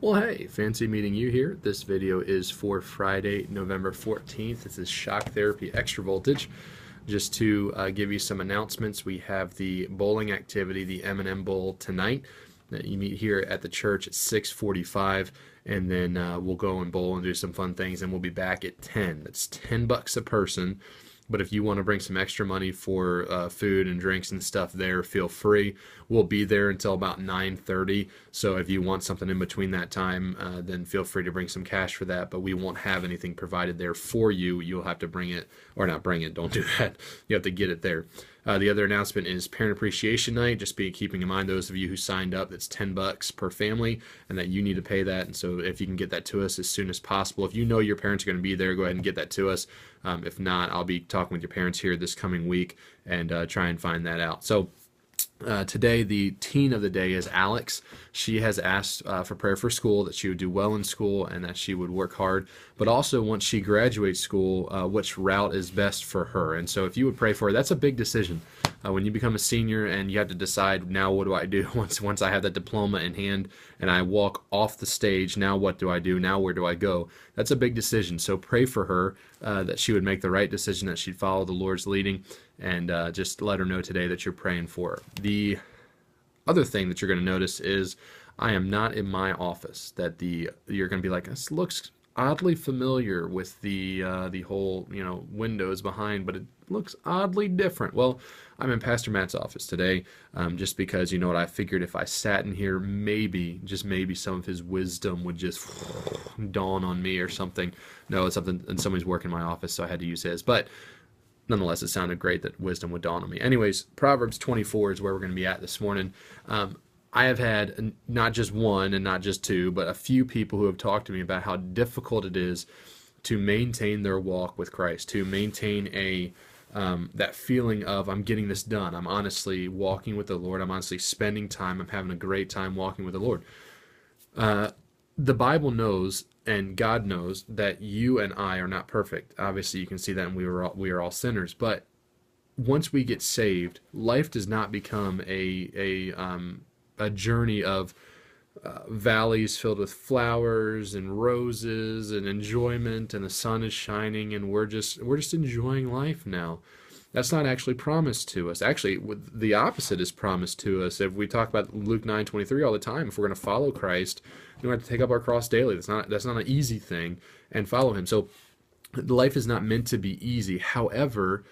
Well, hey, fancy meeting you here. This video is for Friday, November 14th. This is Shock Therapy Extra Voltage. Just to give you some announcements, we have the bowling activity, the M&M Bowl tonight. That you meet here at the church at 6:45, and then we'll go and bowl and do some fun things, and we'll be back at 10. That's $10 a person. But if you want to bring some extra money for food and drinks and stuff there, feel free. We'll be there until about 9:30. So if you want something in between that time, then feel free to bring some cash for that. But we won't have anything provided there for you. You'll have to bring it, or not bring it, don't do that. You have to get it there. The other announcement is Parent Appreciation Night. Just be keeping in mind, those of you who signed up, that's $10 per family, and that you need to pay that. And so if you can get that to us as soon as possible, if you know your parents are going to be there, go ahead and get that to us. If not, I'll be talking with your parents here this coming week and try and find that out. So today, the teen of the day is Alix. She has asked for prayer for school, that she would do well in school and that she would work hard, but also once she graduates school, which route is best for her. And so if you would pray for her, that's a big decision. When you become a senior and you have to decide, now what do I do once I have that diploma in hand and I walk off the stage, now what do I do? Now where do I go? That's a big decision. So pray for her that she would make the right decision, that she'd follow the Lord's leading, and just let her know today that you're praying for her. The other thing that you're going to notice is I am not in my office. That you're going to be like, this looks oddly familiar with the whole windows behind, but it looks oddly different. Well, I'm in Pastor Matt's office today, just because what I figured, if I sat in here, maybe, just maybe, some of his wisdom would just dawn on me or something. No, it's something, and somebody's working in my office, so I had to use his. But nonetheless, it sounded great that wisdom would dawn on me. Anyways, Proverbs 24 is where we're going to be at this morning. I have had not just one and not just two, but a few people who have talked to me about how difficult it is to maintain their walk with Christ, to maintain that feeling of, I'm getting this done. I'm honestly walking with the Lord. I'm honestly spending time. I'm having a great time walking with the Lord. The Bible knows, and God knows, that you and I are not perfect. Obviously, you can see that, and we are all sinners. But once we get saved, life does not become a journey of valleys filled with flowers and roses and enjoyment, and the sun is shining, and we're just enjoying life now. That's not actually promised to us. Actually, the opposite is promised to us. If we talk about Luke 9:23 all the time, if we're going to follow Christ, we have to take up our cross daily. That's not an easy thing, and follow Him. So life is not meant to be easy. However,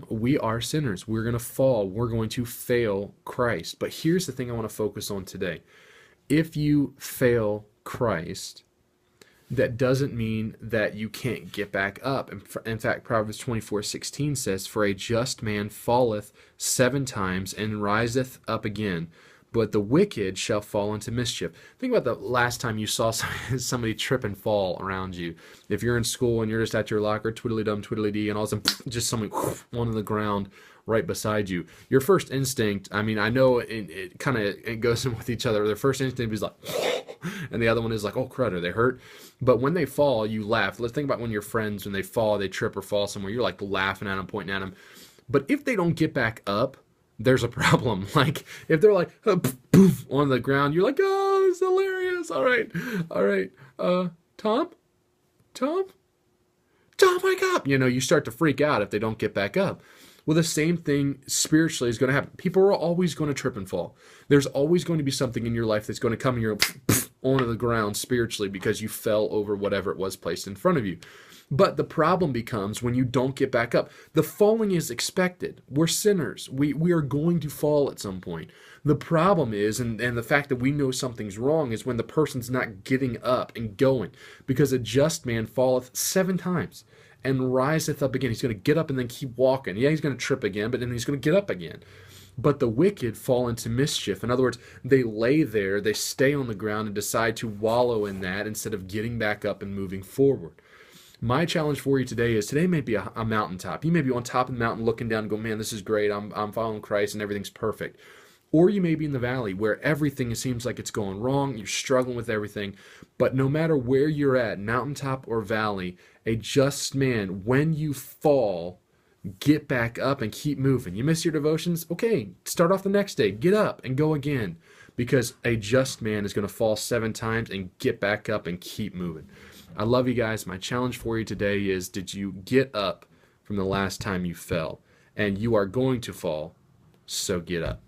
we are sinners. We're going to fall. We're going to fail Christ. But here's the thing I want to focus on today. If you fail Christ, that doesn't mean that you can't get back up. In fact, Proverbs 24:16 says, "For a just man falleth 7 times and riseth up again, but the wicked shall fall into mischief." Think about the last time you saw somebody trip and fall around you. If you're in school and you're just at your locker, twiddly-dum, twiddly-dee, and all of a sudden, just somebody on the ground right beside you. Your first instinct, I mean, I know it kind of goes in with each other. Their first instinct is like, and the other one is like, oh crud, are they hurt? But when they fall, you laugh. Let's think about when your friends, when they fall, they trip or fall somewhere, you're like laughing at them, pointing at them. But if they don't get back up, there's a problem. Like, if they're like, poof, on the ground, you're like, oh, it's hilarious. All right. Tom, wake up. You start to freak out if they don't get back up. Well, the same thing spiritually is going to happen. People are always going to trip and fall. There's always going to be something in your life that's going to come and you're onto the ground spiritually because you fell over whatever it was placed in front of you. But the problem becomes when you don't get back up. The falling is expected. We're sinners. We are going to fall at some point. The problem is, and the fact that we know something's wrong, is when the person's not getting up and going. Because a just man falleth 7 times and riseth up again. He's going to get up and then keep walking. Yeah, he's going to trip again, but then he's going to get up again. But the wicked fall into mischief. In other words, they lay there, they stay on the ground and decide to wallow in that instead of getting back up and moving forward. My challenge for you today is, today may be a mountaintop. You may be on top of the mountain looking down and go, man, this is great. I'm following Christ and everything's perfect. Or you may be in the valley where everything seems like it's going wrong. You're struggling with everything. But no matter where you're at, mountaintop or valley, a just man, when you fall, get back up and keep moving. You miss your devotions? Okay, start off the next day. Get up and go again. because a just man is going to fall 7 times and get back up and keep moving. I love you guys. My challenge for you today is, did you get up from the last time you fell? And you are going to fall, so get up.